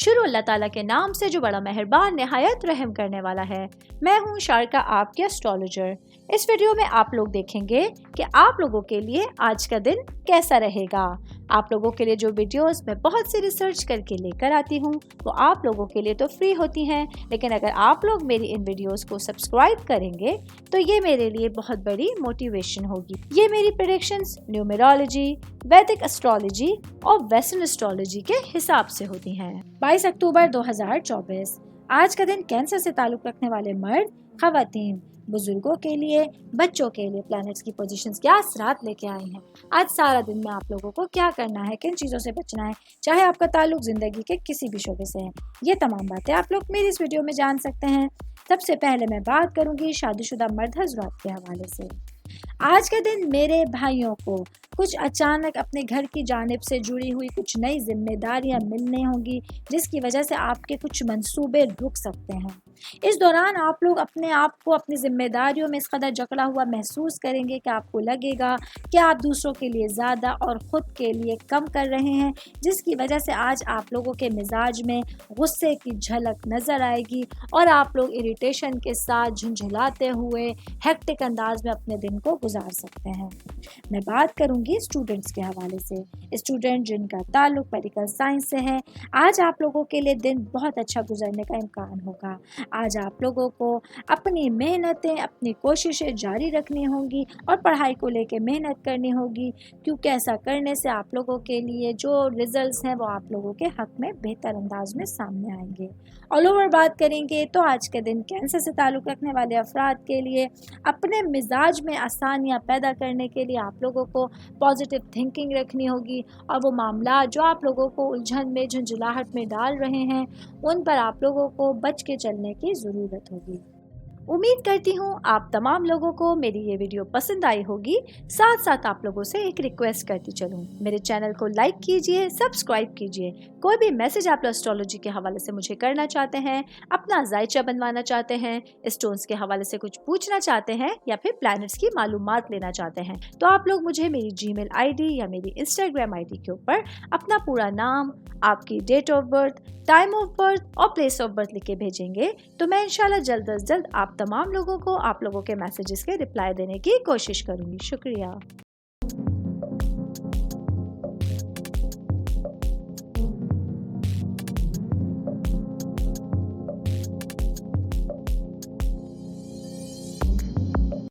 शुरू अल्लाह ताला के नाम से जो बड़ा मेहरबान निहायत रहम करने वाला है। मैं हूँ शारका, आपके एस्ट्रोलॉजर। इस वीडियो में आप लोग देखेंगे कि आप लोगों के लिए आज का दिन कैसा रहेगा। आप लोगों के लिए जो वीडियोस मैं बहुत सी रिसर्च करके लेकर आती हूँ वो आप लोगों के लिए तो फ्री होती हैं, लेकिन अगर आप लोग मेरी इन वीडियोस को सब्सक्राइब करेंगे तो ये मेरे लिए बहुत बड़ी मोटिवेशन होगी। ये मेरी प्रेडिक्शंस न्यूमेरोलॉजी, वैदिक एस्ट्रोलॉजी और वेस्टर्न एस्ट्रोलॉजी के हिसाब से होती हैं। 22 अक्टूबर 2024 आज का दिन कैंसर से ताल्लुक रखने वाले मर्द, खवातीन, बुजुर्गों के लिए, बच्चों के लिए प्लैनेट्स की पोजीशंस क्या असरात लेके आए हैं। आज सारा दिन में आप लोगों को क्या करना है, किन चीज़ों से बचना है, चाहे आपका ताल्लुक ज़िंदगी के किसी भी शोबे से है, ये तमाम बातें आप लोग मेरी इस वीडियो में जान सकते हैं। सबसे पहले मैं बात करूंगी शादीशुदा मर्द हज़रात के हवाले से। आज के दिन मेरे भाइयों को कुछ अचानक अपने घर की जानिब से जुड़ी हुई कुछ नई जिम्मेदारियां मिलने होंगी, जिसकी वजह से आपके कुछ मंसूबे रुक सकते हैं। इस दौरान आप लोग अपने आप को अपनी जिम्मेदारियों में इस कदर जकड़ा हुआ महसूस करेंगे कि आपको लगेगा कि आप दूसरों के लिए ज़्यादा और ख़ुद के लिए कम कर रहे हैं, जिसकी वजह से आज आप लोगों के मिजाज में गुस्से की झलक नज़र आएगी और आप लोग इरिटेशन के साथ झुंझलाते हुए हेक्टिक अंदाज में अपने दिन को गुजार सकते हैं। मैं बात करूंगी स्टूडेंट्स के हवाले से। स्टूडेंट जिनका ताल्लुक मेडिकल साइंस से है, आज आप लोगों के लिए दिन बहुत अच्छा गुजरने का इम्कान होगा। आज आप लोगों को अपनी मेहनतें, अपनी कोशिशें जारी रखनी होंगी और पढ़ाई को लेकर मेहनत करनी होगी, क्योंकि ऐसा करने से आप लोगों के लिए जो रिजल्ट्स हैं वो आप लोगों के हक में बेहतर अंदाज में सामने आएंगे। ऑल ओवर बात करेंगे तो आज के दिन कैंसर से ताल्लुक़ रखने वाले अफराद के लिए अपने मिजाज में आसानियाँ पैदा करने के लिए आप लोगों को पॉजिटिव थिंकिंग रखनी होगी और वो मामला जो आप लोगों को उलझन में, झंझलाहट में डाल रहे हैं, उन पर आप लोगों को बच के चलने की ज़रूरत होगी। उम्मीद करती हूँ आप तमाम लोगों को मेरी ये वीडियो पसंद आई होगी। साथ साथ आप लोगों से एक रिक्वेस्ट करती चलूँ, मेरे चैनल को लाइक कीजिए, सब्सक्राइब कीजिए। कोई भी मैसेज आप एस्ट्रोलॉजी के हवाले से मुझे करना चाहते हैं, अपना जायचा बनवाना चाहते हैं, स्टोन्स के हवाले से कुछ पूछना चाहते हैं या फिर प्लैनेट्स की मालूमात लेना चाहते हैं, तो आप लोग मुझे मेरी जीमेल आईडी या मेरी इंस्टाग्राम आईडी के ऊपर अपना पूरा नाम, आपकी date of birth, time of birth और प्लेस ऑफ बर्थ लिख के भेजेंगे तो मैं इंशाल्लाह जल्द अज जल्द आप तमाम लोगों को आप लोगों के मैसेजेस के रिप्लाई देने की कोशिश करूंगी। शुक्रिया।